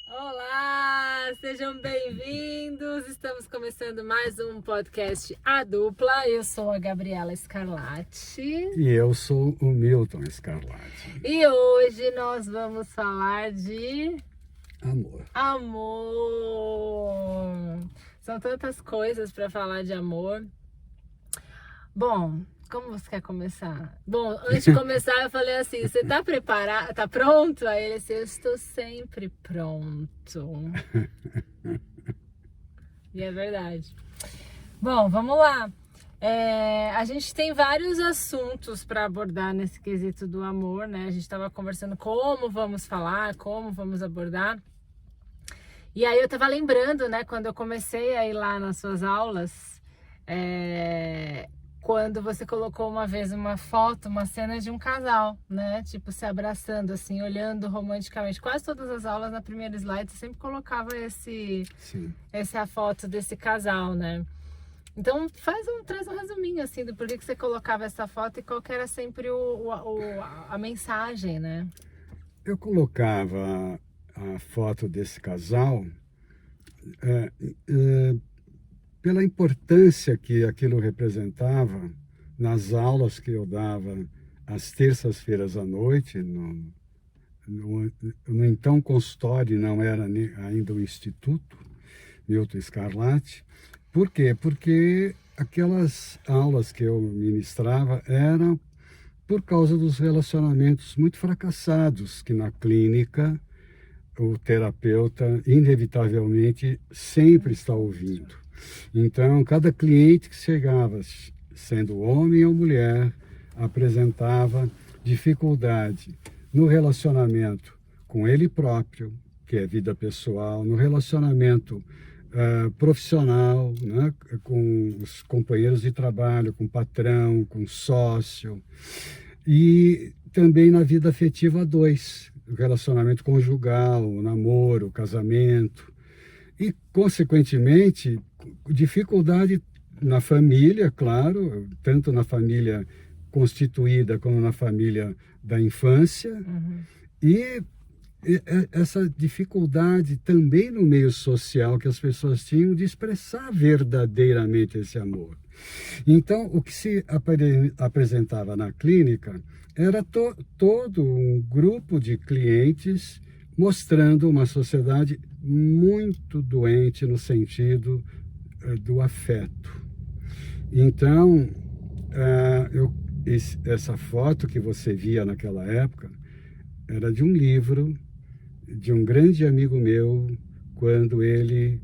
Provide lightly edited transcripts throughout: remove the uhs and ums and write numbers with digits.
Olá, sejam bem-vindos. Estamos começando mais um podcast A Dupla. Eu sou a Gabriela Scarlatti. E eu sou o Milton Scarlatti. E hoje nós vamos falar de Amor. amor. São tantas coisas para falar de amor. Bom, como você quer começar? Bom, antes de começar eu falei assim, você tá preparado? Tá pronto? Aí ele disse, eu estou sempre pronto. E é verdade. Bom, vamos lá. A gente tem vários assuntos para abordar nesse quesito do amor, né? A gente estava conversando como vamos falar, como vamos abordar. E aí eu estava lembrando, né, quando eu comecei a ir lá nas suas aulas, quando você colocou uma vez uma foto, uma cena de um casal, né? Tipo, se abraçando, assim, olhando romanticamente. Quase todas as aulas, na primeira slide, você sempre colocava essa foto desse casal, né? Então, traz um resuminho, assim, do porquê que você colocava essa foto e qual que era sempre a mensagem, né? Eu colocava a foto desse casal pela importância que aquilo representava nas aulas que eu dava às terças-feiras à noite, no então consultório, não era ainda o Instituto Milton Scarlatti. Por quê? Porque aquelas aulas que eu ministrava eram por causa dos relacionamentos muito fracassados que na clínica o terapeuta inevitavelmente sempre está ouvindo. Então, cada cliente que chegava, sendo homem ou mulher, apresentava dificuldade no relacionamento com ele próprio, que é vida pessoal, no relacionamento profissional, né, com os companheiros de trabalho, com o patrão, com o sócio, e também na vida afetiva a dois, o relacionamento conjugal, o namoro, o casamento, e, consequentemente, dificuldade na família, claro, tanto na família constituída como na família da infância, e essa dificuldade também no meio social que as pessoas tinham de expressar verdadeiramente esse amor. Então, o que se apresentava na clínica era todo um grupo de clientes mostrando uma sociedade muito doente no sentido do afeto. Então, essa foto que você via naquela época era de um livro de um grande amigo meu, quando ele,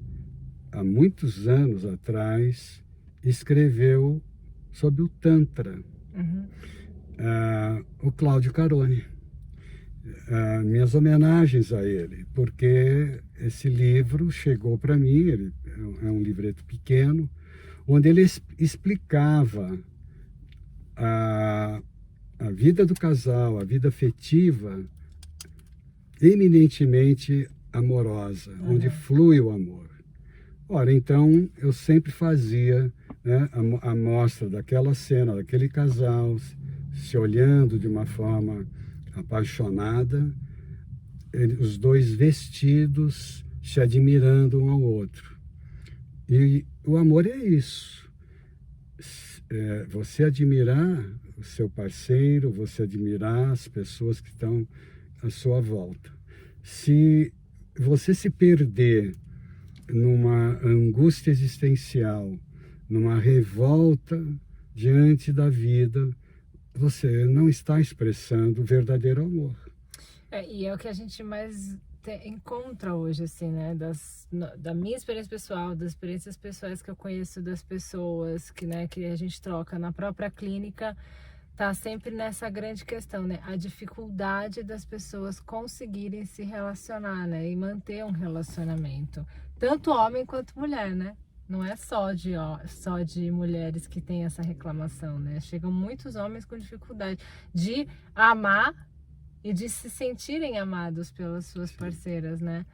há muitos anos atrás, escreveu sobre o Tantra, o Cláudio Carone. Minhas homenagens a ele, porque esse livro chegou para mim, ele é um livreto pequeno, onde ele explicava a vida do casal, a vida afetiva, eminentemente amorosa, onde flui o amor. Ora, então eu sempre fazia, né, a mostra daquela cena, daquele casal se olhando de uma forma apaixonada, os dois vestidos, se admirando um ao outro. E o amor é isso. Você admirar o seu parceiro, você admirar as pessoas que estão à sua volta. Se você se perder numa angústia existencial, numa revolta diante da vida, você não está expressando o verdadeiro amor. E é o que a gente mais encontra hoje, assim, né? Da minha experiência pessoal, das experiências pessoais que eu conheço das pessoas, que a gente troca na própria clínica, tá sempre nessa grande questão, né? A dificuldade das pessoas conseguirem se relacionar, né? E manter um relacionamento. Tanto homem quanto mulher, né? Não é só de mulheres que tem essa reclamação, né? Chegam muitos homens com dificuldade de amar e de se sentirem amados pelas suas parceiras, né?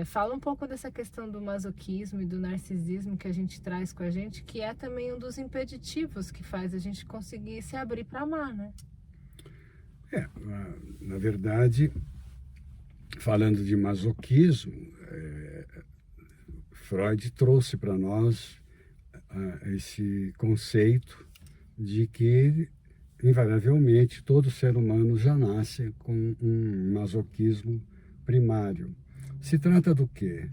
Fala um pouco dessa questão do masoquismo e do narcisismo que a gente traz com a gente, que é também um dos impeditivos que faz a gente conseguir se abrir para amar, né? Na verdade, falando de masoquismo, Freud trouxe para nós esse conceito de que, invariavelmente, todo ser humano já nasce com um masoquismo primário. Se trata do quê?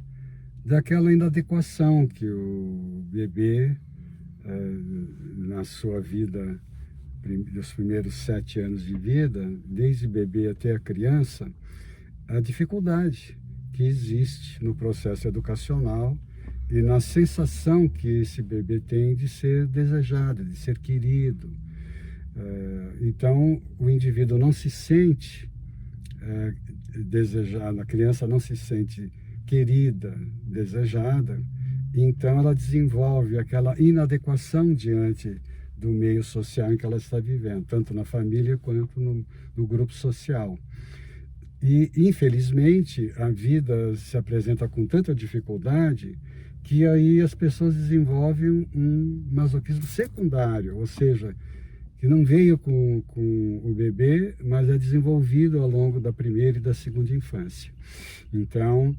Daquela inadequação que o bebê, na sua vida, nos primeiros 7 anos de vida, desde bebê até a criança, a dificuldade que existe no processo educacional e na sensação que esse bebê tem de ser desejado, de ser querido. Então, o indivíduo não se sente desejado, a criança não se sente querida, desejada, então ela desenvolve aquela inadequação diante do meio social em que ela está vivendo, tanto na família quanto no grupo social. E, infelizmente, a vida se apresenta com tanta dificuldade que aí as pessoas desenvolvem um masoquismo secundário, ou seja, que não veio com o bebê, mas é desenvolvido ao longo da primeira e da segunda infância. Então,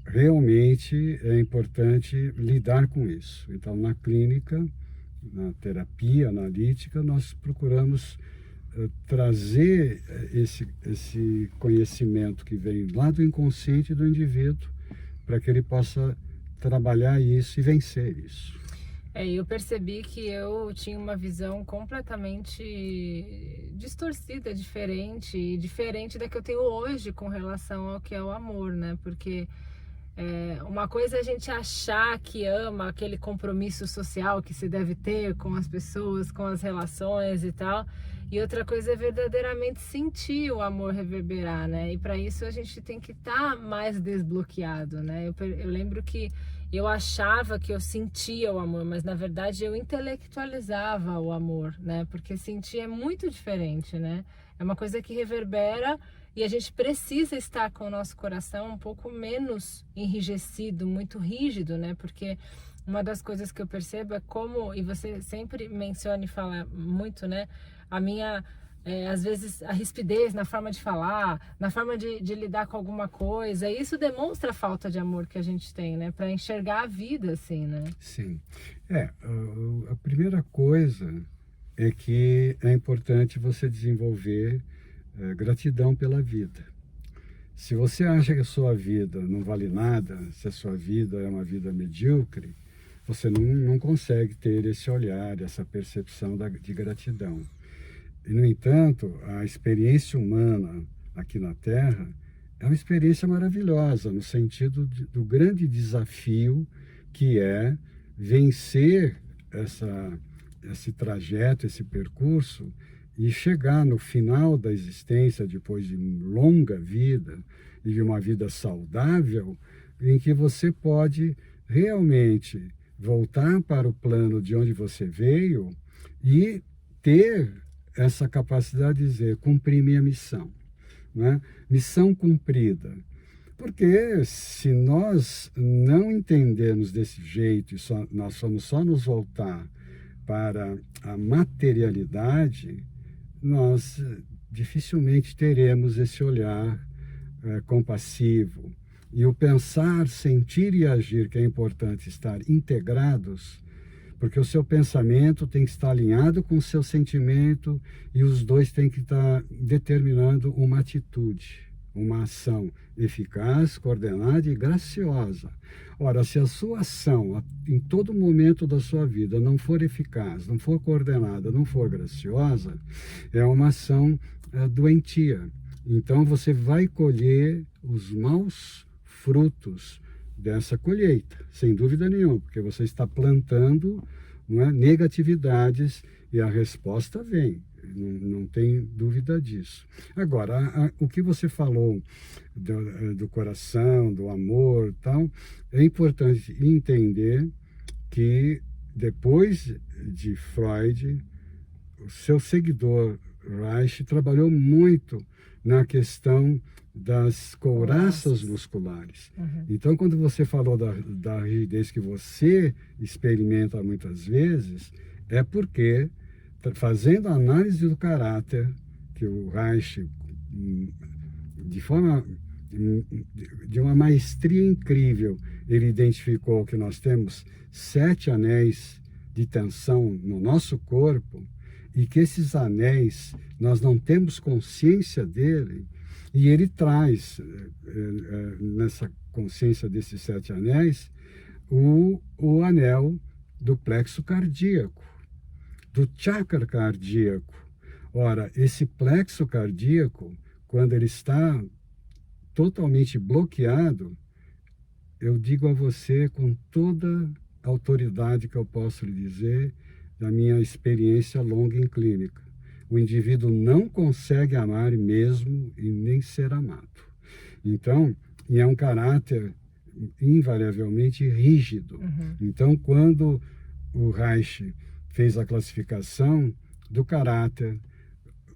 realmente é importante lidar com isso. Então, na clínica, na terapia analítica, nós procuramos trazer esse conhecimento que vem lá do inconsciente do indivíduo para que ele possa trabalhar isso e vencer isso. Eu percebi que eu tinha uma visão completamente distorcida, diferente da que eu tenho hoje com relação ao que é o amor, né? Porque uma coisa é a gente achar que ama aquele compromisso social que se deve ter com as pessoas, com as relações e tal. E outra coisa é verdadeiramente sentir o amor reverberar, né? E para isso a gente tem que estar mais desbloqueado, né? Eu lembro que eu achava que eu sentia o amor, mas na verdade eu intelectualizava o amor, né? Porque sentir é muito diferente, né? É uma coisa que reverbera e a gente precisa estar com o nosso coração um pouco menos enrijecido, muito rígido, né? Porque uma das coisas que eu percebo é como, e você sempre menciona e fala muito, né? A minha, às vezes, a rispidez na forma de falar, na forma de lidar com alguma coisa, isso demonstra a falta de amor que a gente tem, né? Para enxergar a vida, assim, né? Sim. A primeira coisa é que é importante você desenvolver gratidão pela vida. Se você acha que a sua vida não vale nada, se a sua vida é uma vida medíocre, você não consegue ter esse olhar, essa percepção de gratidão. E, no entanto, a experiência humana aqui na Terra é uma experiência maravilhosa, no sentido do grande desafio que é vencer esse trajeto, esse percurso e chegar no final da existência, depois de longa vida e de uma vida saudável, em que você pode realmente voltar para o plano de onde você veio e ter essa capacidade de dizer, cumprir minha missão, né? Missão cumprida. Porque se nós não entendermos desse jeito e nós vamos só nos voltar para a materialidade, nós dificilmente teremos esse olhar compassivo. E o pensar, sentir e agir, que é importante estar integrados, porque o seu pensamento tem que estar alinhado com o seu sentimento e os dois têm que estar determinando uma atitude, uma ação eficaz, coordenada e graciosa. Ora, se a sua ação em todo momento da sua vida não for eficaz, não for coordenada, não for graciosa, é uma ação doentia. Então você vai colher os maus frutos dessa colheita, sem dúvida nenhuma, porque você está plantando, não é, negatividades e a resposta vem, não tem dúvida disso. Agora, o que você falou do coração, do amor, tal, é importante entender que depois de Freud, o seu seguidor Reich trabalhou muito na questão das couraças musculares. Uhum. Então, quando você falou da rigidez que você experimenta muitas vezes, é porque, fazendo a análise do caráter, que o Reich, de uma maestria incrível, ele identificou que nós temos 7 anéis de tensão no nosso corpo e que esses anéis, nós não temos consciência dele, e ele traz nessa consciência desses 7 anéis o anel do plexo cardíaco, do chakra cardíaco. Ora, esse plexo cardíaco, quando ele está totalmente bloqueado, eu digo a você com toda a autoridade que eu posso lhe dizer, da minha experiência longa em clínica, o indivíduo não consegue amar mesmo e nem ser amado. Então, é um caráter invariavelmente rígido. Então, quando o Reich fez a classificação do caráter,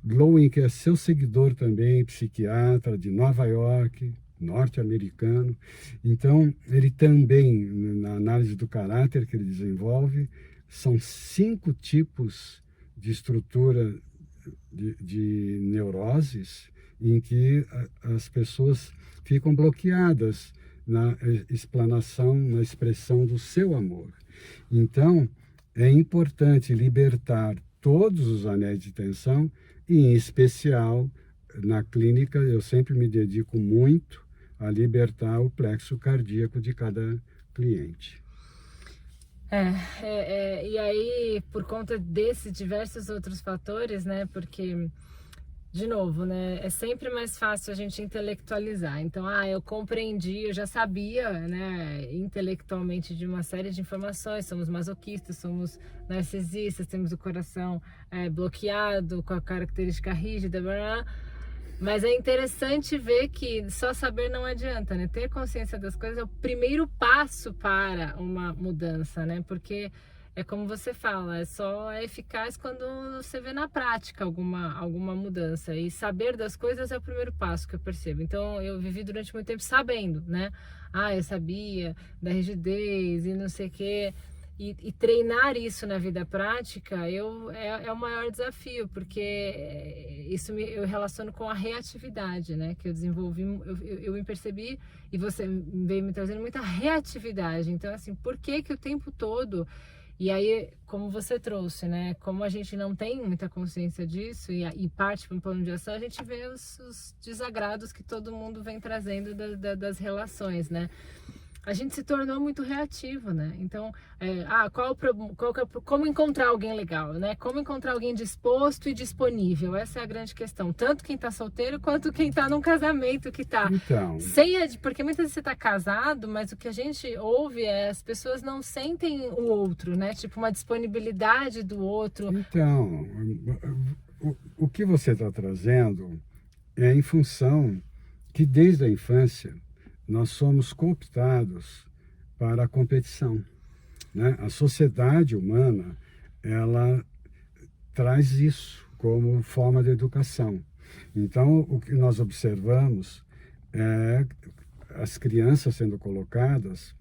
Lowen, que é seu seguidor também, psiquiatra de Nova York, norte-americano, então ele também, na análise do caráter que ele desenvolve, são 5 tipos de estrutura de neuroses em que as pessoas ficam bloqueadas na explanação, na expressão do seu amor. Então, é importante libertar todos os anéis de tensão e, em especial, na clínica, eu sempre me dedico muito a libertar o plexo cardíaco de cada cliente. E aí, por conta desses diversos outros fatores, né, porque, de novo, né, é sempre mais fácil a gente intelectualizar. Então, eu compreendi, eu já sabia, né, intelectualmente de uma série de informações, somos masoquistas, somos narcisistas, temos o coração bloqueado, com a característica rígida, blá, blá. Mas é interessante ver que só saber não adianta, né? Ter consciência das coisas é o primeiro passo para uma mudança, né? Porque é como você fala, só é eficaz quando você vê na prática alguma mudança. E saber das coisas é o primeiro passo que eu percebo. Então, eu vivi durante muito tempo sabendo, né? Eu sabia da rigidez e não sei o quê. E treinar isso na vida prática é o maior desafio, porque isso eu relaciono com a reatividade, né? Que eu desenvolvi, eu me percebi, e você veio me trazendo muita reatividade. Então, assim, por que o tempo todo... E aí, como você trouxe, né? Como a gente não tem muita consciência disso e parte para um plano de ação, a gente vê os desagrados que todo mundo vem trazendo das relações, né? A gente se tornou muito reativo, né? Então, como encontrar alguém legal, né? Como encontrar alguém disposto e disponível? Essa é a grande questão. Tanto quem tá solteiro quanto quem tá num casamento que tá. Então, porque muitas vezes você tá casado, mas o que a gente ouve é as pessoas não sentem o outro, né? Tipo, uma disponibilidade do outro. Então, o que você está trazendo é em função que desde a infância nós somos cooptados para a competição, né? A sociedade humana, ela traz isso como forma de educação. Então, o que nós observamos é as crianças sendo colocadas,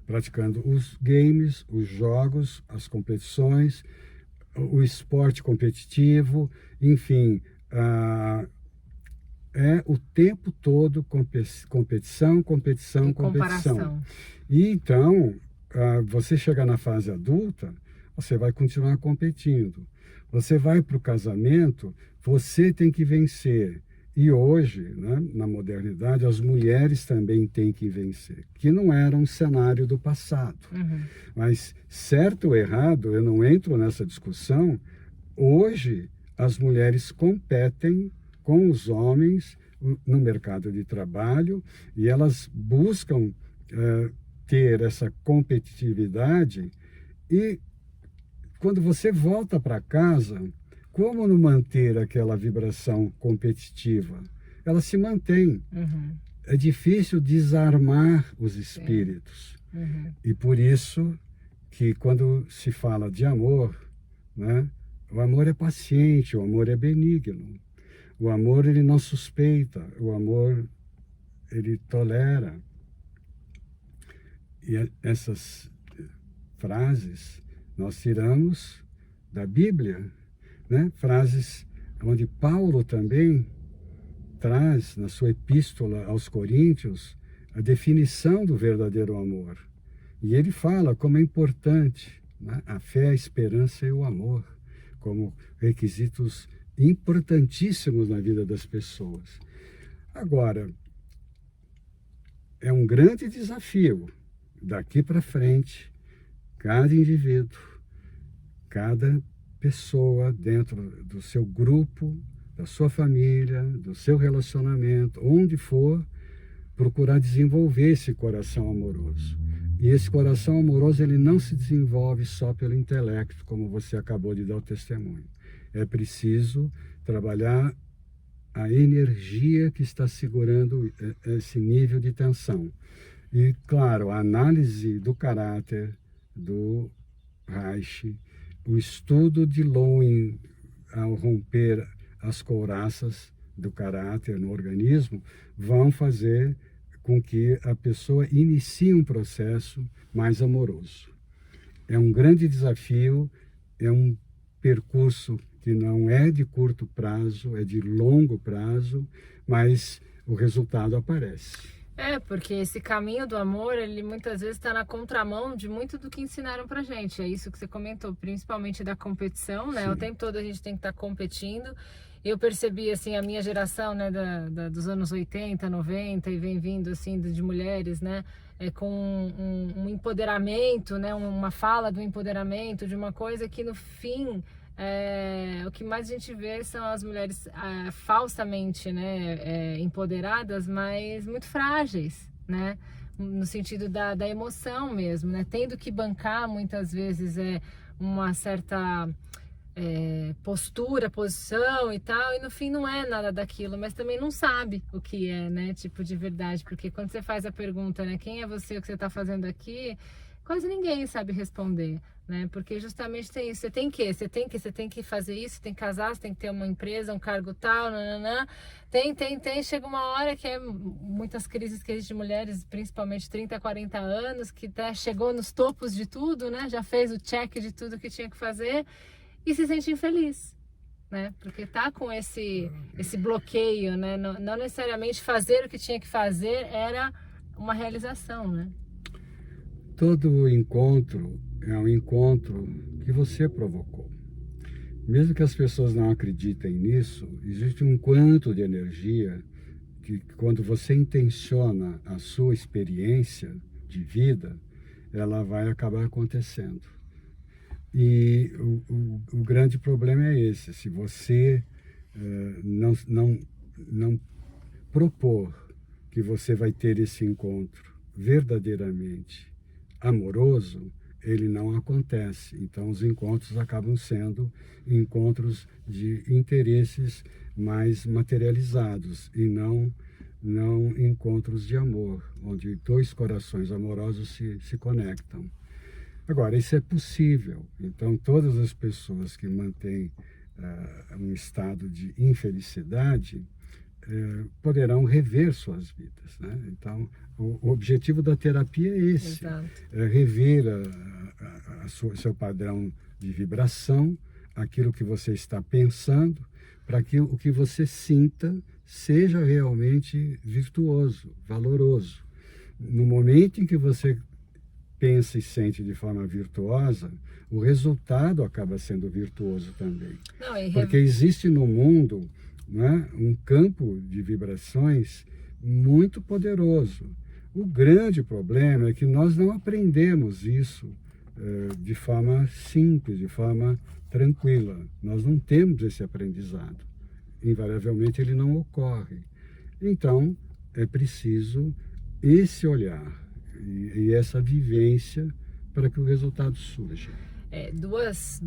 praticando os games, os jogos, as competições, o esporte competitivo, enfim, é o tempo todo competição, competição, competição. E então, você chegar na fase adulta, você vai continuar competindo. Você vai para o casamento, você tem que vencer. E hoje, né, na modernidade, as mulheres também têm que vencer, que não era um cenário do passado. Mas, certo ou errado, eu não entro nessa discussão, hoje as mulheres competem com os homens no mercado de trabalho e elas buscam ter essa competitividade. E quando você volta para casa, como não manter aquela vibração competitiva? Ela se mantém. É difícil desarmar os espíritos. E por isso que quando se fala de amor, né, o amor é paciente, o amor é benigno. O amor, ele não suspeita, o amor, ele tolera. E essas frases nós tiramos da Bíblia, né? Frases onde Paulo também traz na sua epístola aos Coríntios a definição do verdadeiro amor. E ele fala como é importante, né, a fé, a esperança e o amor como requisitos importantíssimos na vida das pessoas. Agora, é um grande desafio daqui para frente, cada indivíduo, cada pessoa dentro do seu grupo, da sua família, do seu relacionamento, onde for, procurar desenvolver esse coração amoroso. E esse coração amoroso, ele não se desenvolve só pelo intelecto, como você acabou de dar o testemunho. É preciso trabalhar a energia que está segurando esse nível de tensão. E, claro, a análise do caráter do Reich, o estudo de Lowen ao romper as couraças do caráter no organismo, vão fazer com que a pessoa inicie um processo mais amoroso. É um grande desafio, é um percurso que não é de curto prazo, é de longo prazo, mas o resultado aparece. Porque esse caminho do amor, ele muitas vezes está na contramão de muito do que ensinaram pra gente. É isso que você comentou, principalmente da competição, né? Sim. O tempo todo a gente tem que estar competindo. Eu percebi, assim, a minha geração, né, dos anos 80, 90 e vem vindo, assim, de mulheres, né, com um empoderamento, né, uma fala do empoderamento, de uma coisa que no fim, o que mais a gente vê são as mulheres falsamente, né, empoderadas, mas muito frágeis, né, no sentido da emoção mesmo, né, tendo que bancar muitas vezes uma certa postura, posição e tal, e no fim não é nada daquilo, mas também não sabe o que é, né, tipo, de verdade, porque quando você faz a pergunta, né, quem é você, o que você está fazendo aqui, quase ninguém sabe responder, né, porque justamente tem isso, você tem que fazer isso, você tem que casar, você tem que ter uma empresa, um cargo tal, nananã, chega uma hora que muitas crises que existem de mulheres, principalmente 30, 40 anos, que chegou nos topos de tudo, né, já fez o check de tudo que tinha que fazer, e se sente infeliz, né? Porque tá com esse bloqueio, né? Não necessariamente fazer o que tinha que fazer era uma realização, né? Todo encontro é um encontro que você provocou. Mesmo que as pessoas não acreditem nisso, existe um quanto de energia que, quando você intenciona a sua experiência de vida, ela vai acabar acontecendo. E o grande problema é esse: se você não propor que você vai ter esse encontro verdadeiramente amoroso, ele não acontece. Então os encontros acabam sendo encontros de interesses mais materializados e não encontros de amor, onde dois corações amorosos se conectam. Agora, isso é possível. Então, todas as pessoas que mantêm um estado de infelicidade poderão rever suas vidas, né? Então, o objetivo da terapia é esse. Exato. É rever seu padrão de vibração, aquilo que você está pensando, para que o que você sinta seja realmente virtuoso, valoroso. No momento em que você pensa e sente de forma virtuosa, o resultado acaba sendo virtuoso também. Porque existe no mundo, né, um campo de vibrações muito poderoso. O grande problema é que nós não aprendemos isso de forma simples, de forma tranquila. Nós não temos esse aprendizado. Invariavelmente ele não ocorre. Então, é preciso esse olhar e essa vivência para que o resultado surja. Duas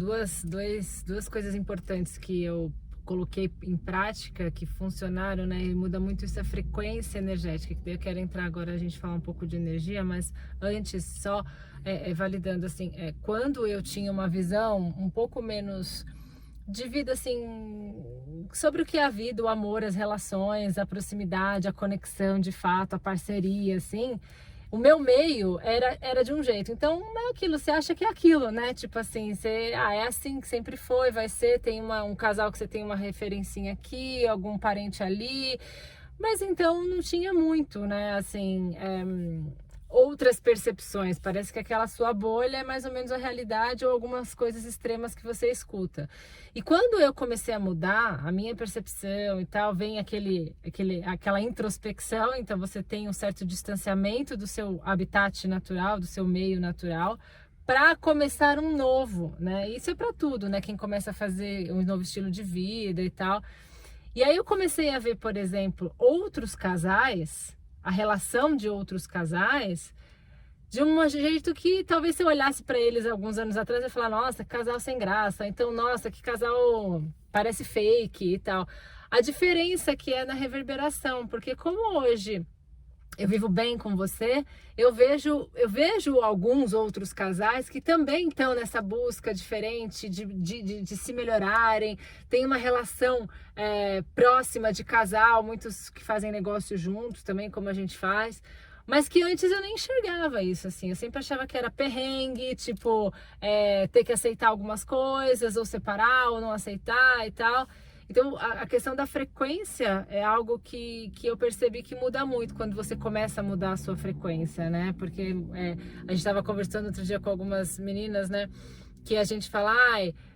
coisas importantes que eu coloquei em prática, que funcionaram, né, e muda muito isso, a frequência energética, que eu quero entrar agora, a gente falar um pouco de energia, mas antes só validando, assim, quando eu tinha uma visão um pouco menos de vida, assim, sobre o que é a vida, o amor, as relações, a proximidade, a conexão de fato, a parceria, assim, o meu meio era de um jeito. Então, não é aquilo, você acha que é aquilo, né? Tipo assim, é assim que sempre foi, vai ser, tem um casal que você tem uma referencinha aqui, algum parente ali. Mas então não tinha muito, né? Assim, outras percepções. Parece que aquela sua bolha é mais ou menos a realidade ou algumas coisas extremas que você escuta. E quando eu comecei a mudar a minha percepção e tal, vem aquela introspecção, então você tem um certo distanciamento do seu habitat natural, do seu meio natural, para começar um novo, né? Isso é para tudo, né? Quem começa a fazer um novo estilo de vida e tal. E aí eu comecei a ver, por exemplo, outros casais, a relação de outros casais, de um jeito que talvez se eu olhasse para eles alguns anos atrás, eu ia falar, nossa, que casal sem graça, então, nossa, que casal parece fake e tal. A diferença que é na reverberação, porque como hoje eu vivo bem com você, eu vejo alguns outros casais que também estão nessa busca diferente de se melhorarem, tem uma relação próxima de casal, muitos que fazem negócio juntos também, como a gente faz, mas que antes eu nem enxergava isso, assim, eu sempre achava que era perrengue, tipo, ter que aceitar algumas coisas, ou separar, ou não aceitar e tal. Então, a questão da frequência é algo que eu percebi que muda muito quando você começa a mudar a sua frequência, né? Porque a gente estava conversando outro dia com algumas meninas, né? Que a gente fala,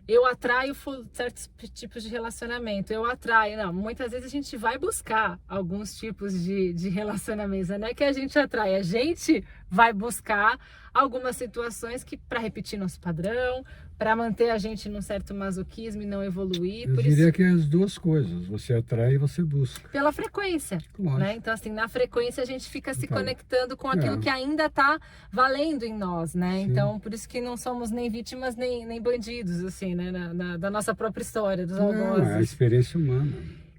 eu atraio certos tipos de relacionamento, eu atraio. Não, muitas vezes a gente vai buscar alguns tipos de relacionamentos, não é que a gente atrai, a gente vai buscar algumas situações que para repetir nosso padrão, para manter a gente num certo masoquismo e não evoluir. Eu diria que é as duas coisas, você atrai e você busca. Pela frequência, né? Então, assim, na frequência a gente fica se conectando com aquilo que ainda está valendo em nós, né? Sim. Então, por isso que não somos nem vítimas nem bandidos, assim, né? Da nossa própria história, dos algozes. É a experiência humana.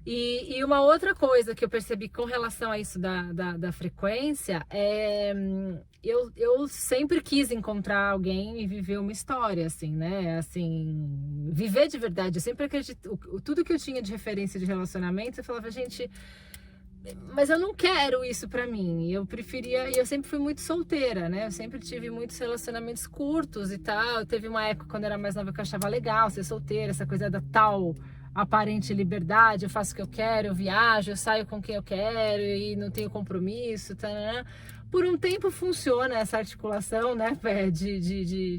E uma outra coisa que eu percebi com relação a isso da frequência é... Eu sempre quis encontrar alguém e viver uma história, assim, né? Assim, viver de verdade. Eu sempre acredito... Tudo que eu tinha de referência de relacionamento, eu falava, gente... Mas eu não quero isso pra mim. Eu preferia... Eu sempre fui muito solteira, né? Eu sempre tive muitos relacionamentos curtos e tal. Teve uma época, quando eu era mais nova, que eu achava legal ser solteira. Essa coisa da tal... aparente liberdade, eu faço o que eu quero, eu viajo, eu saio com quem eu quero e não tenho compromisso, tá? Por um tempo funciona essa articulação, né,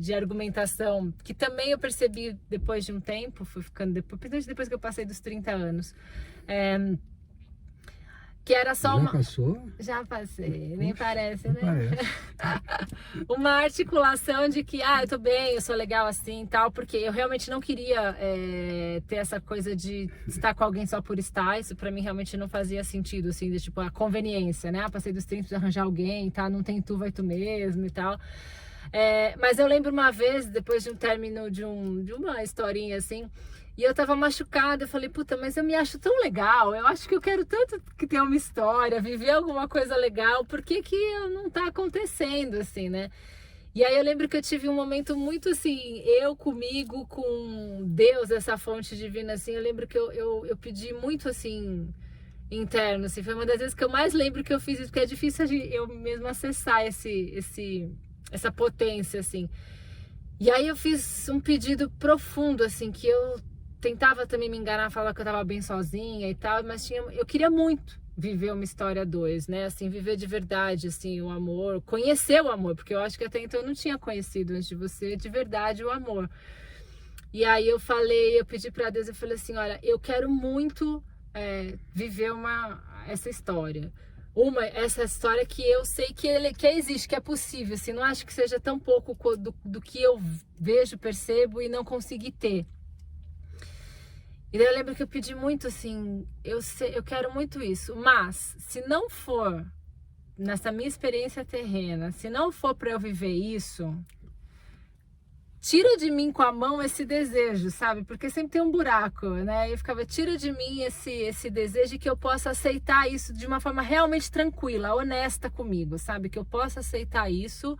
de argumentação, que também eu percebi depois de um tempo, fui ficando depois que eu passei dos 30 anos, que era só Já passou? Já passei, nem parece, né? Parece. Uma articulação de que, eu tô bem, eu sou legal assim e tal, porque eu realmente não queria ter essa coisa de estar com alguém só por estar, isso pra mim realmente não fazia sentido, assim, de tipo, a conveniência, né? Passei dos 30 de arranjar alguém, tá? Não tem tu, vai tu mesmo e tal. Mas eu lembro uma vez, depois de um término de uma historinha assim, e eu tava machucada, eu falei, puta, mas eu me acho tão legal, eu acho que eu quero tanto que tenha uma história, viver alguma coisa legal, por que não tá acontecendo, assim, né? E aí eu lembro que eu tive um momento muito assim, eu comigo, com Deus, essa fonte divina, assim, eu lembro que eu pedi muito, assim, interno, assim, foi uma das vezes que eu mais lembro que eu fiz isso, porque é difícil eu mesmo acessar essa potência, assim. E aí eu fiz um pedido profundo, assim, que eu tentava também me enganar, falar que eu tava bem sozinha e tal, mas eu queria muito viver uma história a dois, né? Assim, viver de verdade, assim, o amor, conhecer o amor, porque eu acho que até então eu não tinha conhecido antes de você de verdade o amor. E aí eu pedi pra Deus, eu falei assim, olha, eu quero muito viver essa história. Essa história que eu sei que existe, que é possível, assim, não acho que seja tão pouco do que eu vejo, percebo e não consegui ter. E daí eu lembro que eu pedi muito, assim, eu quero muito isso, mas se não for nessa minha experiência terrena, se não for para eu viver isso, tira de mim com a mão esse desejo, sabe? Porque sempre tem um buraco, né? Eu ficava, tira de mim esse desejo que eu possa aceitar isso de uma forma realmente tranquila, honesta comigo, sabe? Que eu possa aceitar isso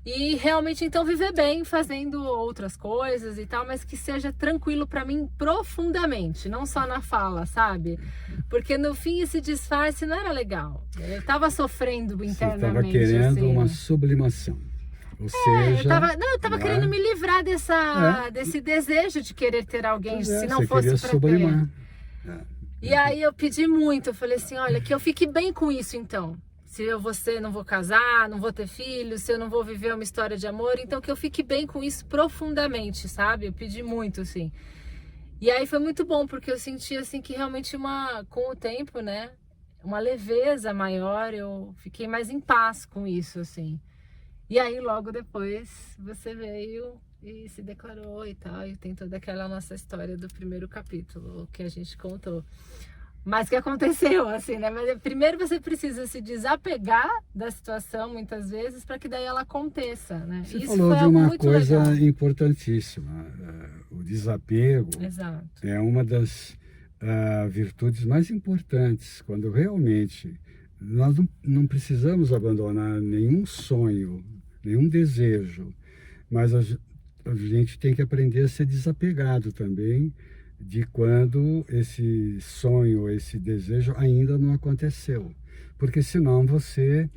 E realmente então viver bem, fazendo outras coisas e tal, mas que seja tranquilo para mim profundamente, não só na fala, sabe? Porque no fim esse disfarce não era legal. Eu tava sofrendo Você estava internamente, querendo assim. uma sublimação. Ou Eu seja, tava, não, eu tava não querendo é? me livrar É, desse desejo de querer ter alguém, pois se é, não você fosse queria para ter. sublimar. É, E aí eu pedi muito, eu falei assim, olha, que eu fique bem com isso então. Se eu vou ser, não vou casar, não vou ter filhos, se eu não vou viver uma história de amor, então que eu fique bem com isso profundamente, sabe? Eu pedi muito, assim. E aí foi muito bom, porque eu senti assim que realmente com o tempo, né, uma leveza maior, eu fiquei mais em paz com isso, assim. E aí logo depois você veio e se declarou e tal, e tem toda aquela nossa história do primeiro capítulo que a gente contou. Mas que aconteceu, assim, né? Mas primeiro você precisa se desapegar da situação, muitas vezes, para que daí ela aconteça, né? você Isso falou foi de algo uma muito coisa legal. importantíssima. O desapego Exato. é uma das virtudes mais importantes, quando realmente nós não precisamos abandonar nenhum sonho, nenhum desejo, mas a gente tem que aprender a ser desapegado também de quando esse sonho, esse desejo ainda não aconteceu, porque senão você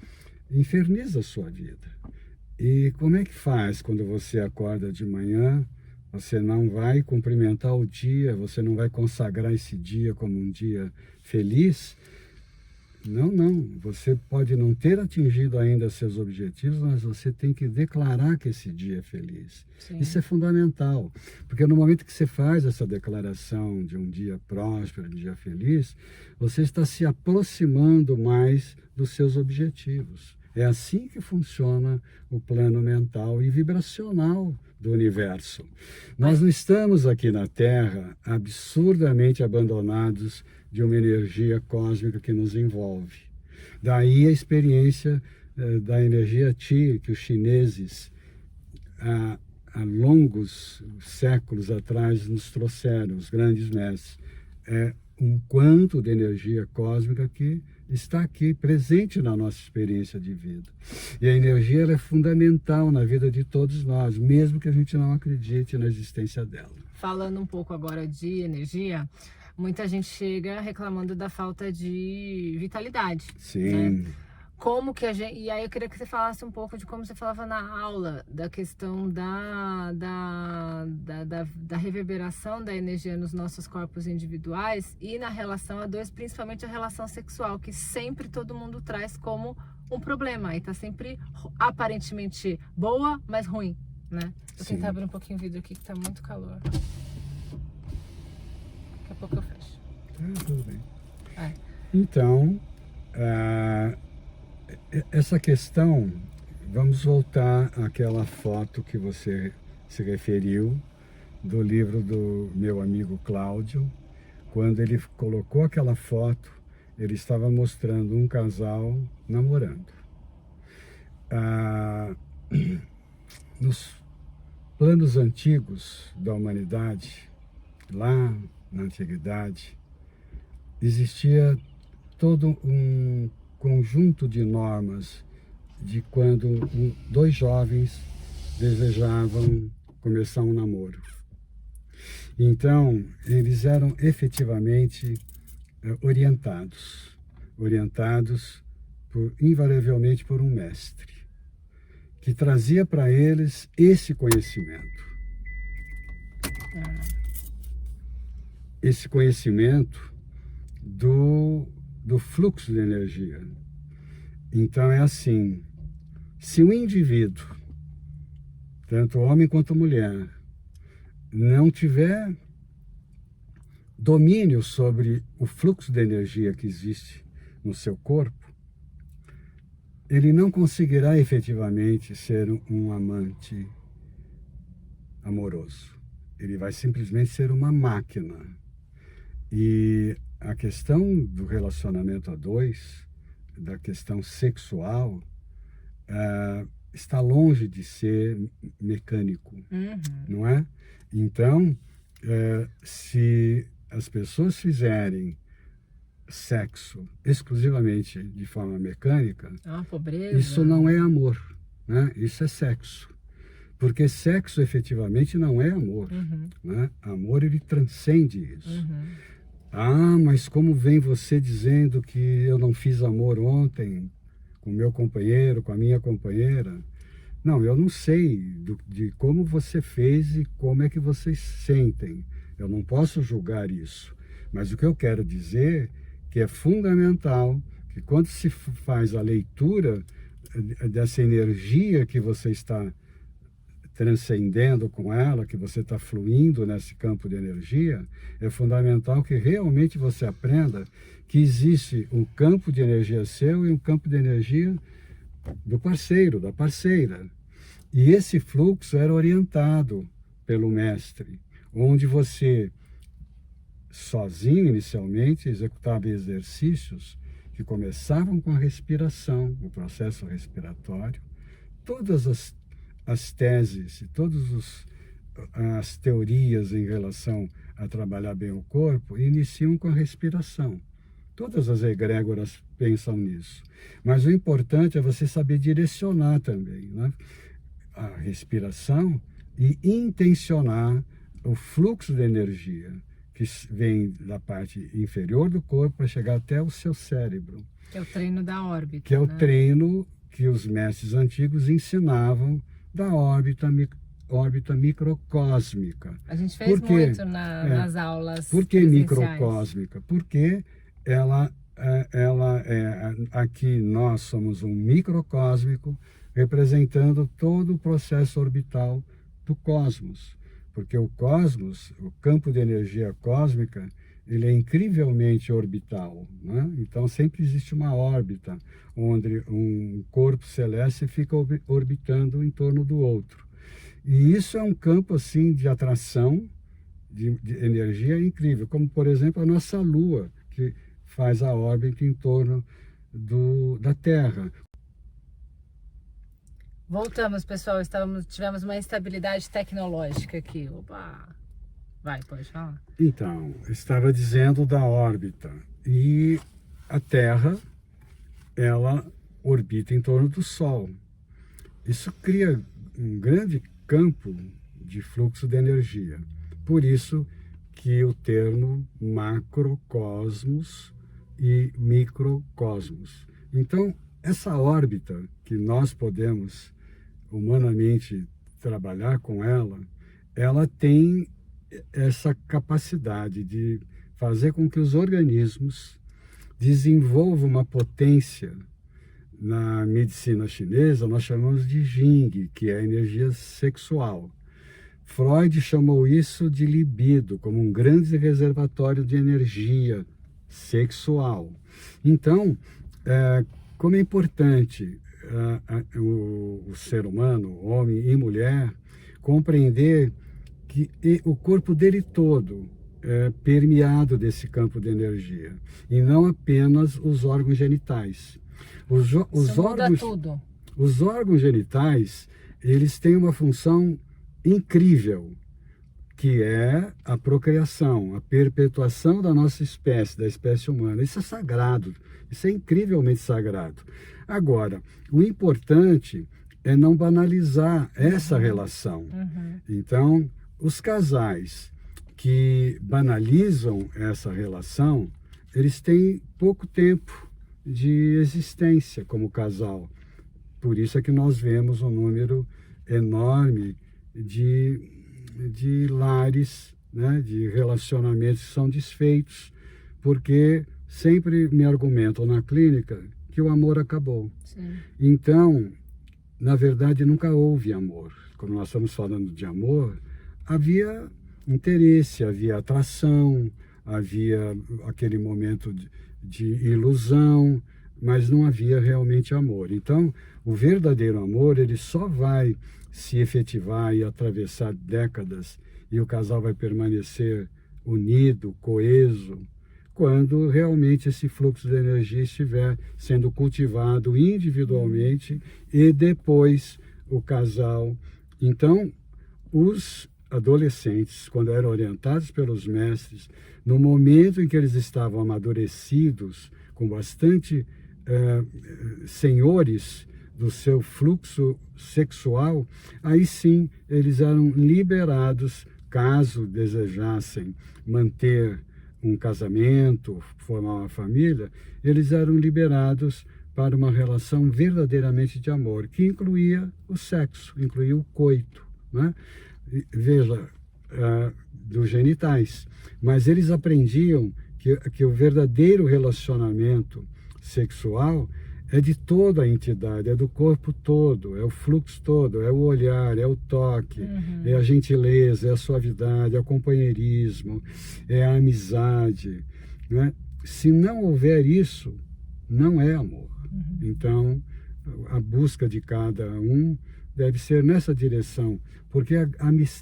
inferniza a sua vida. E como é que faz quando você acorda de manhã? Você não vai cumprimentar o dia, você não vai consagrar esse dia como um dia feliz? Não, não. Você pode não ter atingido ainda seus objetivos, mas você tem que declarar que esse dia é feliz. Isso Sim. é fundamental, porque no momento que você faz essa declaração de um dia próspero, de um dia feliz, você está se aproximando mais dos seus objetivos. É assim que funciona o plano mental e vibracional do universo. Nós não estamos aqui na Terra absurdamente abandonados de uma energia cósmica que nos envolve. Daí a experiência da energia Qi que os chineses há longos séculos atrás nos trouxeram, os grandes mestres. É um quanto de energia cósmica que está aqui presente na nossa experiência de vida. E a energia ela é fundamental na vida de todos nós, mesmo que a gente não acredite na existência dela. Falando um pouco agora de energia, muita gente chega reclamando da falta de vitalidade, Sim. né? Como que a gente... E aí eu queria que você falasse um pouco de como você falava na aula, da questão da reverberação da energia nos nossos corpos individuais e na relação a dois, principalmente a relação sexual, que sempre todo mundo traz como um problema. E tá sempre aparentemente boa, mas ruim, né? Vou tentar abrir um pouquinho o vidro aqui, que tá muito calor. Daqui a pouco eu fecho. Tudo bem. Vai. Então, essa questão, vamos voltar àquela foto que você se referiu, do livro do meu amigo Cláudio. Quando ele colocou aquela foto, ele estava mostrando um casal namorando. Nos planos antigos da humanidade, lá na antiguidade, existia todo um conjunto de normas de quando dois jovens desejavam começar um namoro. Então, eles eram efetivamente orientados invariavelmente por um mestre, que trazia para eles esse conhecimento. Esse conhecimento do fluxo de energia. Então é assim, se o indivíduo, tanto homem quanto mulher, não tiver domínio sobre o fluxo de energia que existe no seu corpo, ele não conseguirá efetivamente ser um amante amoroso. Ele vai simplesmente ser uma máquina. E a questão do relacionamento a dois, da questão sexual, está longe de ser mecânico, não é? Então, se as pessoas fizerem sexo exclusivamente de forma mecânica, É uma pobreza. isso não é amor. né? Isso é sexo. Porque sexo efetivamente não é amor. Né? Amor, ele transcende isso. Ah, mas como vem você dizendo que eu não fiz amor ontem com o meu companheiro, com a minha companheira? Não, eu não sei de como você fez e como é que vocês sentem. Eu não posso julgar isso. Mas o que eu quero dizer que é fundamental que quando se faz a leitura dessa energia que você está transcendendo com ela, que você está fluindo nesse campo de energia, é fundamental que realmente você aprenda que existe um campo de energia seu e um campo de energia do parceiro, da parceira. E esse fluxo era orientado pelo mestre, onde você, sozinho inicialmente, executava exercícios que começavam com a respiração, o processo respiratório. Todas as teses e todas as teorias em relação a trabalhar bem o corpo iniciam com a respiração. Todas as egrégoras pensam nisso. Mas o importante é você saber direcionar também, né? A respiração e intencionar o fluxo de energia que vem da parte inferior do corpo para chegar até o seu cérebro. Que é o treino da órbita. Que é o né? treino que os mestres antigos ensinavam da órbita microcósmica. A gente fez muito nas aulas. Por que microcósmica? Porque aqui nós somos um microcósmico representando todo o processo orbital do cosmos. Porque o cosmos, o campo de energia cósmica, ele é incrivelmente orbital, né? Então sempre existe uma órbita onde um corpo celeste fica orbitando em torno do outro. E isso é um campo assim de atração de energia incrível, como por exemplo a nossa Lua, que faz a órbita em torno da Terra. Voltamos, pessoal. Tivemos uma instabilidade tecnológica aqui. Opa! Vai, pode falar. Então, estava dizendo da órbita. E a Terra, ela orbita em torno do Sol. Isso cria um grande campo de fluxo de energia. Por isso que o termo macrocosmos e microcosmos. Então, essa órbita que nós podemos humanamente trabalhar com ela, ela tem essa capacidade de fazer com que os organismos desenvolvam uma potência. Na medicina chinesa, nós chamamos de Jing, que é a energia sexual. Freud chamou isso de libido, como um grande reservatório de energia sexual. Então, como é importante o ser humano, homem e mulher, compreender que o corpo dele todo é permeado desse campo de energia, e não apenas os órgãos genitais. Os órgãos genitais, eles têm uma função incrível, que é a procriação, a perpetuação da nossa espécie, da espécie humana. Isso é sagrado, isso é incrivelmente sagrado. Agora, o importante é não banalizar essa relação. Então, os casais que banalizam essa relação, eles têm pouco tempo de existência como casal. Por isso é que nós vemos um número enorme de lares, né, de relacionamentos que são desfeitos, porque sempre me argumentam na clínica que o amor acabou. Sim. Então, na verdade, nunca houve amor. Quando nós estamos falando de amor, havia interesse, havia atração, havia aquele momento de ilusão, mas não havia realmente amor. Então, o verdadeiro amor, ele só vai se efetivar e atravessar décadas, e o casal vai permanecer unido, coeso, quando realmente esse fluxo de energia estiver sendo cultivado individualmente e depois o casal. Então, os adolescentes, quando eram orientados pelos mestres, no momento em que eles estavam amadurecidos, com bastante senhores do seu fluxo sexual, aí sim eles eram liberados, caso desejassem manter um casamento, formar uma família, eles eram liberados para uma relação verdadeiramente de amor, que incluía o sexo, incluía o coito, né? Veja, dos genitais. Mas eles aprendiam que o verdadeiro relacionamento sexual é de toda a entidade, é do corpo todo, é o fluxo todo, é o olhar, é o toque, é a gentileza, é a suavidade, é o companheirismo, é a amizade, né? Se não houver isso, não é amor. Então, a busca de cada um deve ser nessa direção, porque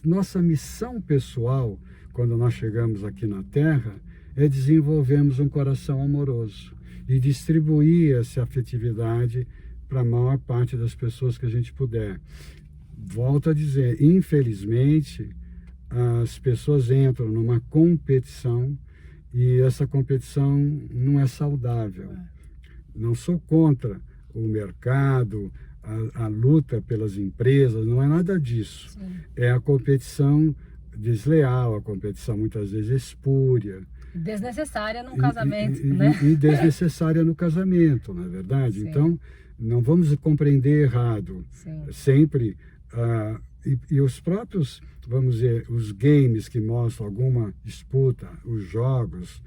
nossa missão pessoal, quando nós chegamos aqui na Terra, é desenvolvermos um coração amoroso e distribuir essa afetividade para a maior parte das pessoas que a gente puder. Volto a dizer, infelizmente, as pessoas entram numa competição e essa competição não é saudável. Não sou contra o mercado, a luta pelas empresas, não é nada disso. Sim. É a competição desleal, a competição muitas vezes espúria. Desnecessária num casamento, né? E desnecessária no casamento, não é verdade? Sim. Então, não vamos compreender errado. Sim. Sempre. E os próprios, vamos dizer, os games que mostram alguma disputa, os jogos,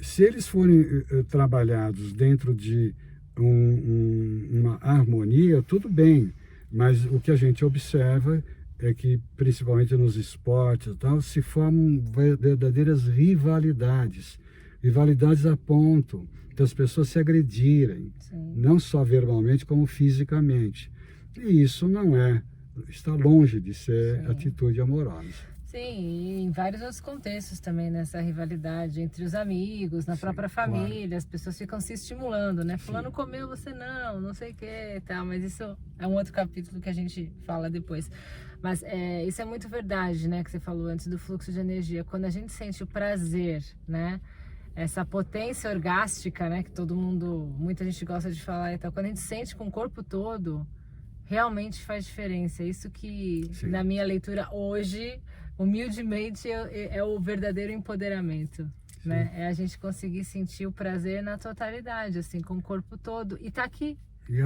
se eles forem trabalhados dentro de uma harmonia, tudo bem, mas o que a gente observa é que, principalmente nos esportes e tal, se formam verdadeiras rivalidades a ponto das pessoas se agredirem, sim, não só verbalmente como fisicamente, e isso está longe de ser, sim, atitude amorosa. Sim, e em vários outros contextos também, nessa rivalidade entre os amigos, na, sim, própria família, claro, as pessoas ficam se estimulando, né? Fulano comeu, você não sei o que e tal, mas isso é um outro capítulo que a gente fala depois. Mas isso é muito verdade, né, que você falou antes do fluxo de energia. Quando a gente sente o prazer, né, essa potência orgástica, né, que muita gente gosta de falar e tal, quando a gente sente com o corpo todo, realmente faz diferença. Isso que, sim, na minha leitura hoje, humildemente, é o verdadeiro empoderamento, né? É a gente conseguir sentir o prazer na totalidade, assim, com o corpo todo. E tá aqui,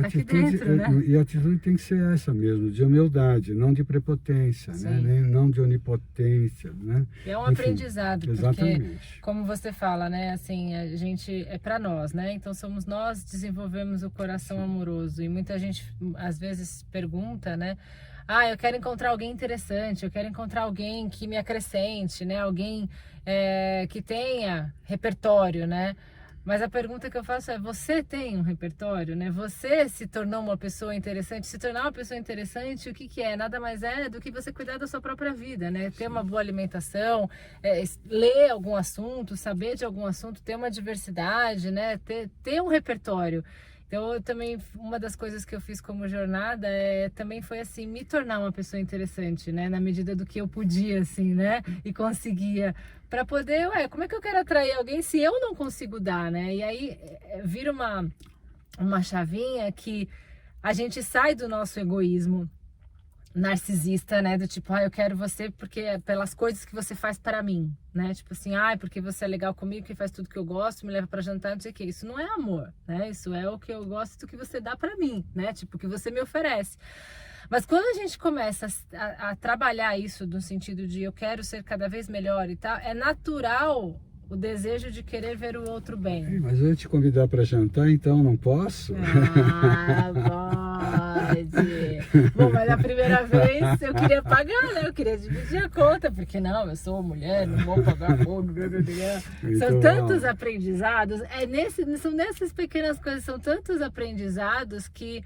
aqui dentro, né? E a atitude tem que ser essa mesmo, de humildade, não de prepotência, né? Não de onipotência, né? É um aprendizado, exatamente, porque, como você fala, né? Assim, a gente é para nós, né? Então somos nós que desenvolvemos o coração, sim, amoroso. E muita gente, às vezes, pergunta, né? Eu quero encontrar alguém interessante, eu quero encontrar alguém que me acrescente, né? Alguém que tenha repertório, né? Mas a pergunta que eu faço é, você tem um repertório, né? Você se tornou uma pessoa interessante? Se tornar uma pessoa interessante, o que é? Nada mais é do que você cuidar da sua própria vida, né? Ter uma boa alimentação, ler algum assunto, saber de algum assunto, ter uma diversidade, né? Ter um repertório. Então, uma das coisas que eu fiz como jornada também foi, assim, me tornar uma pessoa interessante, né? Na medida do que eu podia, assim, né? E conseguia. Para poder, como é que eu quero atrair alguém se eu não consigo dar, né? E aí, vira uma chavinha que a gente sai do nosso egoísmo narcisista, né, do tipo, eu quero você porque pelas coisas que você faz para mim, né, tipo assim, porque você é legal comigo, que faz tudo que eu gosto, me leva para jantar, não sei o que, isso não é amor, né, isso é o que eu gosto do que você dá para mim, né, tipo, o que você me oferece. Mas quando a gente começa a trabalhar isso no sentido de eu quero ser cada vez melhor e tal, é natural o desejo de querer ver o outro bem. Mas eu ia te convidar para jantar, então não posso? Pode. Bom, mas a primeira vez eu queria pagar, né? Eu queria dividir a conta, porque não, eu sou mulher, não vou pagar conta. São tantos aprendizados, são nessas pequenas coisas, são tantos aprendizados que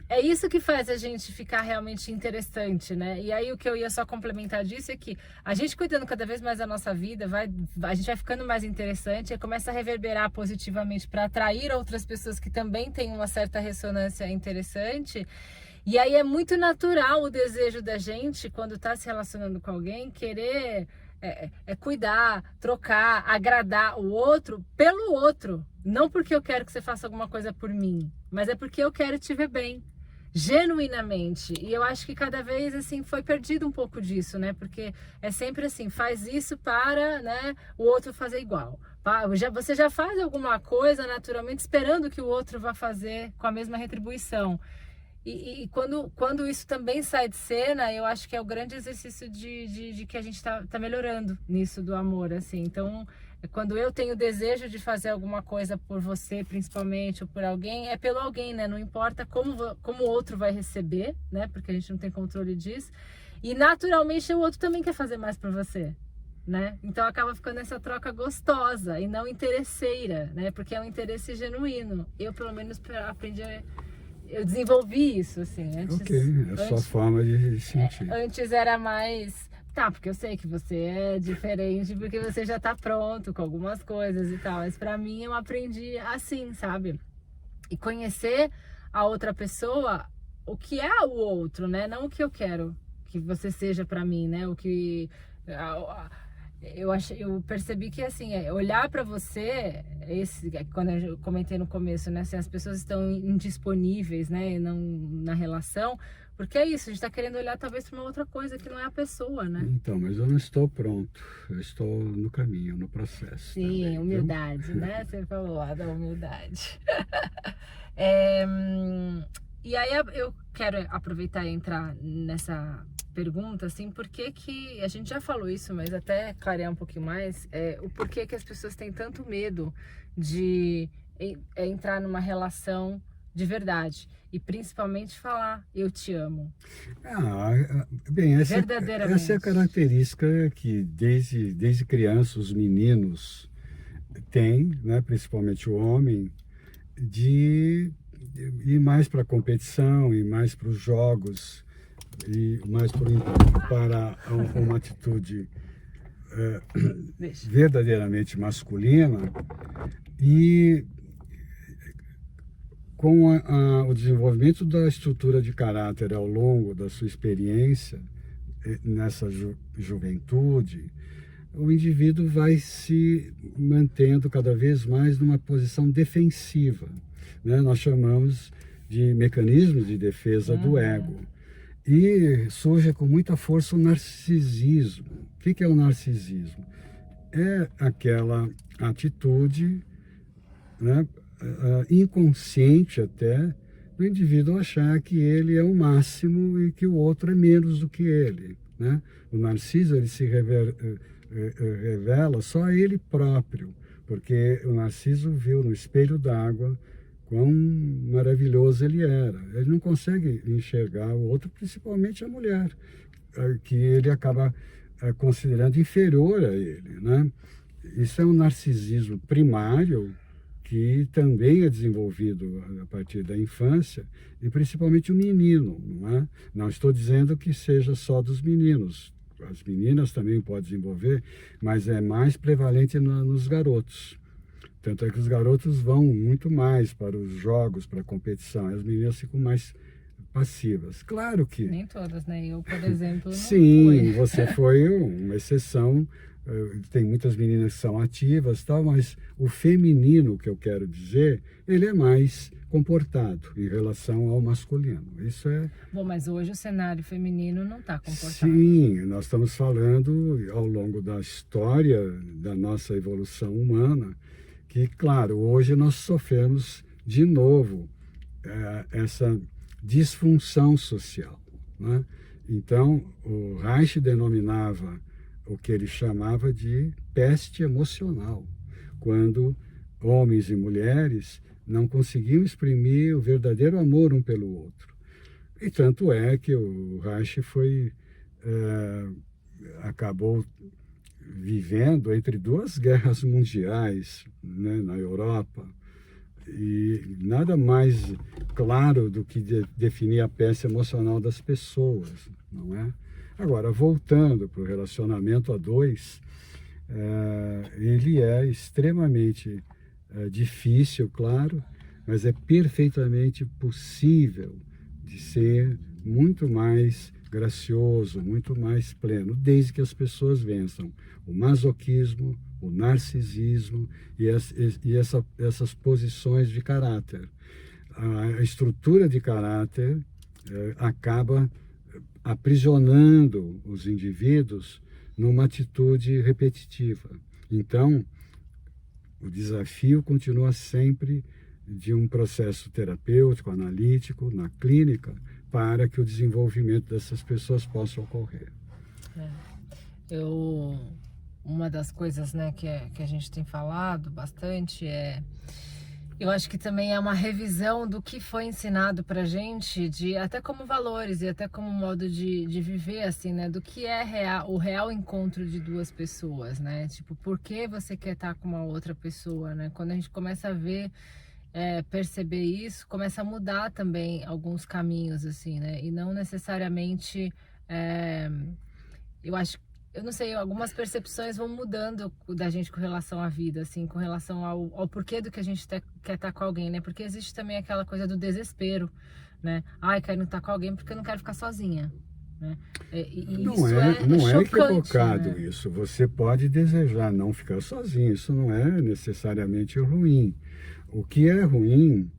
é isso que faz a gente ficar realmente interessante, né? E aí o que eu ia só complementar disso é que a gente cuidando cada vez mais da nossa vida, a gente vai ficando mais interessante e começa a reverberar positivamente para atrair outras pessoas que também têm uma certa ressonância interessante. E aí é muito natural o desejo da gente, quando está se relacionando com alguém, querer é cuidar, trocar, agradar o outro pelo outro. Não porque eu quero que você faça alguma coisa por mim, mas é porque eu quero te ver bem, genuinamente. E eu acho que cada vez assim foi perdido um pouco disso, né? Porque é sempre assim, faz isso para, né, o outro fazer igual. Você já faz alguma coisa naturalmente esperando que o outro vá fazer com a mesma retribuição. E quando isso também sai de cena, eu acho que é o grande exercício de que a gente tá melhorando nisso do amor, assim. Então, quando eu tenho desejo de fazer alguma coisa por você, principalmente, ou por alguém, é pelo alguém, né? Não importa como o outro vai receber, né? Porque a gente não tem controle disso. E, naturalmente, o outro também quer fazer mais por você, né? Então, acaba ficando essa troca gostosa e não interesseira, né? Porque é um interesse genuíno. Eu, pelo menos, aprendi eu desenvolvi isso, assim, antes... Ok, é a sua forma de sentir. Antes era mais... Tá, porque eu sei que você é diferente, porque você já tá pronto com algumas coisas e tal. Mas pra mim, eu aprendi assim, sabe? E conhecer a outra pessoa, o que é o outro, né? Não o que eu quero que você seja pra mim, né? O que... Eu percebi que assim, olhar para você, quando eu comentei no começo, né, assim, as pessoas estão indisponíveis, né, não na relação, porque é isso, a gente está querendo olhar talvez para uma outra coisa que não é a pessoa, né? Então, mas eu não estou pronto, eu estou no caminho, no processo. Sim, também, humildade, né? Você falou lá da humildade. E aí eu quero aproveitar e entrar nessa pergunta, assim, por que que, a gente já falou isso, mas até clarear um pouquinho mais, o porquê que as pessoas têm tanto medo de entrar numa relação de verdade e principalmente falar eu te amo. Bem, Verdadeiramente. essa é a característica que desde criança os meninos têm, né, principalmente o homem, de ir mais para a competição, ir mais para os jogos, e mais para uma atitude verdadeiramente masculina. E com o desenvolvimento da estrutura de caráter ao longo da sua experiência nessa juventude, o indivíduo vai se mantendo cada vez mais numa posição defensiva, né? Nós chamamos de mecanismos de defesa do ego. E surge com muita força o narcisismo. O que é o narcisismo? É aquela atitude, né, inconsciente até, do indivíduo achar que ele é o máximo e que o outro é menos do que ele, né? O narciso, ele se revela só a ele próprio, porque o narciso viu no espelho d'água quão maravilhoso ele era. Ele não consegue enxergar o outro, principalmente a mulher, que ele acaba considerando inferior a ele, né? Isso é um narcisismo primário que também é desenvolvido a partir da infância, e principalmente o menino, não é? Não estou dizendo que seja só dos meninos, as meninas também podem desenvolver, mas é mais prevalente nos garotos. Tanto é que os garotos vão muito mais para os jogos, para a competição, e as meninas ficam mais passivas. Claro que... Nem todas, né? Eu, por exemplo, não Sim, fui. você foi uma exceção. Tem muitas meninas que são ativas, tal, mas o feminino, que eu quero dizer, ele é mais comportado em relação ao masculino. Isso é... Bom, mas hoje o cenário feminino não está comportado. Sim, nós estamos falando ao longo da história da nossa evolução humana, que, claro, hoje nós sofremos de novo essa disfunção social, né? Então, o Reich denominava o que ele chamava de peste emocional, quando homens e mulheres não conseguiam exprimir o verdadeiro amor um pelo outro. E tanto é que o Reich acabou vivendo entre duas guerras mundiais, né, na Europa, e nada mais claro do que definir a peste emocional das pessoas, não é? Agora, voltando para o relacionamento a dois, ele é extremamente difícil, claro, mas é perfeitamente possível de ser muito mais gracioso, muito mais pleno, desde que as pessoas vençam o masoquismo, o narcisismo e essas posições de caráter. A estrutura de caráter acaba aprisionando os indivíduos numa atitude repetitiva. Então, o desafio continua sempre de um processo terapêutico, analítico, na clínica, para que o desenvolvimento dessas pessoas possa ocorrer. Uma das coisas, né, que a gente tem falado bastante eu acho que também é uma revisão do que foi ensinado pra gente, até como valores e até como modo de viver, assim, né? Do que é o real encontro de duas pessoas, né? Tipo, por que você quer estar com uma outra pessoa, né? Quando a gente começa a ver, perceber isso, começa a mudar também alguns caminhos, assim, né? E não necessariamente, eu não sei, algumas percepções vão mudando da gente com relação à vida, assim, com relação ao porquê do que a gente quer estar com alguém, né? Porque existe também aquela coisa do desespero, né? Ai, quero estar com alguém porque eu não quero ficar sozinha, né? Não é equivocado, né? isso. Você pode desejar não ficar sozinho, isso não é necessariamente ruim. O que é ruim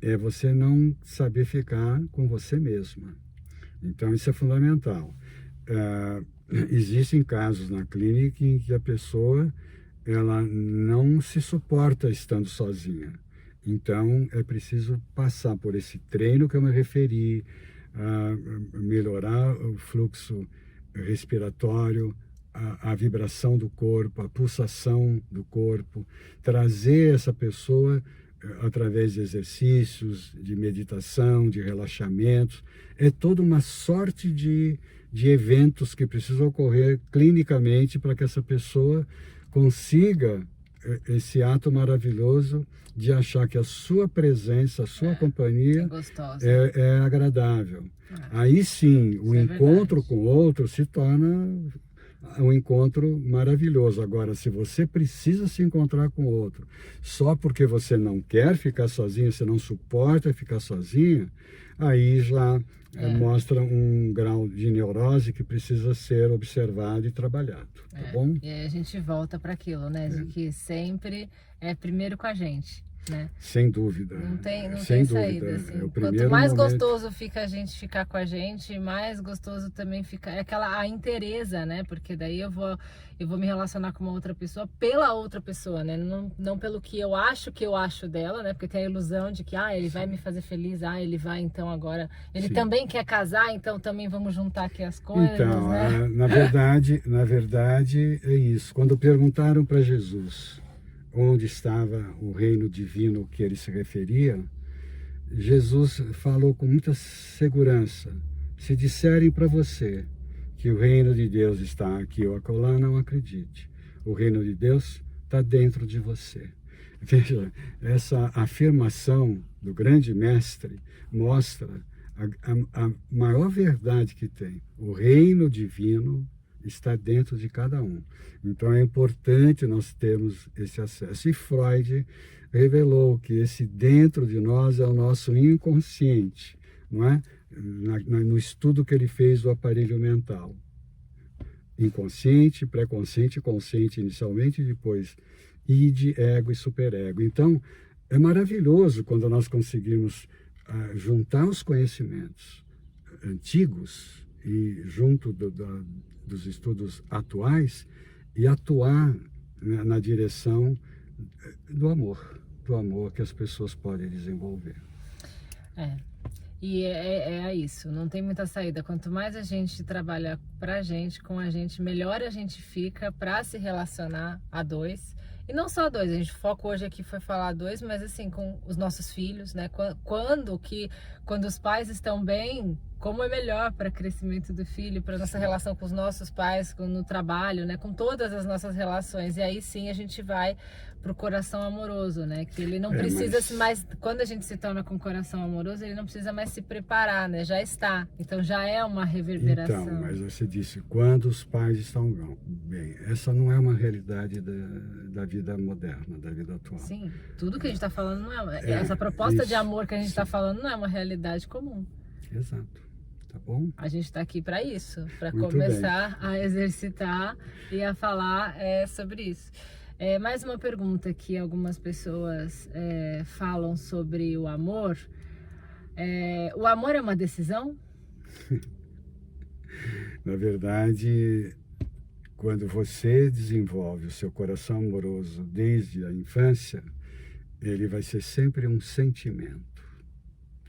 é você não saber ficar com você mesma. Então, isso é fundamental. Existem casos na clínica em que a pessoa ela não se suporta estando sozinha. Então, é preciso passar por esse treino que eu me referi, melhorar o fluxo respiratório, a vibração do corpo, a pulsação do corpo, trazer essa pessoa através de exercícios, de meditação, de relaxamento. É toda uma sorte de eventos que precisam ocorrer clinicamente para que essa pessoa consiga esse ato maravilhoso de achar que a sua presença, a sua companhia é agradável. Aí sim, o encontro com o outro se torna um encontro maravilhoso. Agora, se você precisa se encontrar com o outro só porque você não quer ficar sozinha, você não suporta ficar sozinha, aí já mostra um grau de neurose que precisa ser observado e trabalhado, tá bom? E aí a gente volta para aquilo, né? De que sempre é primeiro com a gente, né? Sem dúvida. Não tem Sem saída, dúvida. assim. Quanto mais gostoso fica a gente ficar com a gente, mais gostoso também fica a inteireza, né? Porque daí eu vou me relacionar com uma outra pessoa pela outra pessoa, né? Não pelo que eu acho dela, né? Porque tem a ilusão de que ele vai me fazer feliz, ele vai então agora, ele também quer casar, então também vamos juntar aqui as coisas, então, né? na verdade é isso. Quando perguntaram para Jesus onde estava o reino divino que ele se referia, Jesus falou com muita segurança: se disserem para você que o reino de Deus está aqui ou acolá, não acredite. O reino de Deus está dentro de você. Veja, essa afirmação do grande mestre mostra a maior verdade que tem. O reino divino está dentro de cada um. Então é importante nós termos esse acesso. E Freud revelou que esse dentro de nós é o nosso inconsciente, não é? No estudo que ele fez do aparelho mental. Inconsciente, pré-consciente, consciente inicialmente, depois id, ego e superego. Então, é maravilhoso quando nós conseguimos juntar os conhecimentos antigos e junto dos estudos atuais e atuar na direção do amor que as pessoas podem desenvolver. E é isso, não tem muita saída. Quanto mais a gente trabalha pra gente, com a gente, melhor a gente fica pra se relacionar a dois. E não só a dois, a gente foca hoje aqui foi falar a dois, mas assim, com os nossos filhos, né? Quando os pais estão bem, como é melhor para o crescimento do filho, para nossa relação com os nossos pais, no trabalho, né? Com todas as nossas relações. E aí sim a gente vai pro coração amoroso, né? Que ele não precisa mais, quando a gente se torna com coração amoroso, ele não precisa mais se preparar, né? Já está. Então já é uma reverberação. Então, mas você disse, quando os pais estão bem, essa não é uma realidade da vida moderna, da vida atual. Sim, tudo que a gente está falando não essa proposta de amor que a gente está falando não é uma realidade comum. Exato. tá bom? A gente está aqui para isso, para Muito começar a exercitar e a falar sobre isso. Mais uma pergunta que algumas pessoas falam sobre o amor. O amor é uma decisão? Na verdade, quando você desenvolve o seu coração amoroso desde a infância, ele vai ser sempre um sentimento.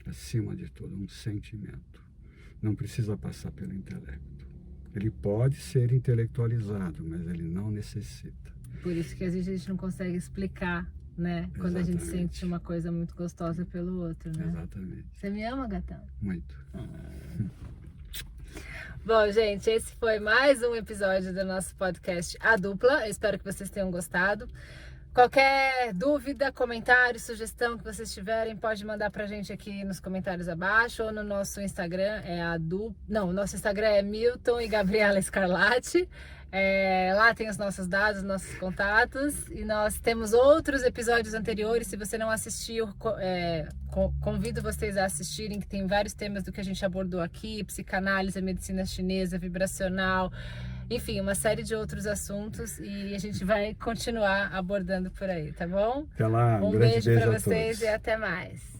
Acima de tudo, um sentimento. Não precisa passar pelo intelecto. Ele pode ser intelectualizado, mas ele não necessita. Por isso que às vezes a gente não consegue explicar, né? Quando a gente sente uma coisa muito gostosa pelo outro, né? Exatamente. Você me ama, gatão? Muito. Bom, gente, esse foi mais um episódio do nosso podcast A Dupla. Eu espero que vocês tenham gostado. Qualquer dúvida, comentário, sugestão que vocês tiverem, pode mandar pra gente aqui nos comentários abaixo ou no nosso Instagram, o nosso Instagram é Milton e Gabriela Scarlatti. Lá tem os nossos dados, nossos contatos, e nós temos outros episódios anteriores. Se você não assistiu, convido vocês a assistirem, que tem vários temas do que a gente abordou aqui: psicanálise, a medicina chinesa, vibracional, enfim, uma série de outros assuntos, e a gente vai continuar abordando por aí, tá bom? Até lá, Um grande beijo para a vocês todos. e até mais.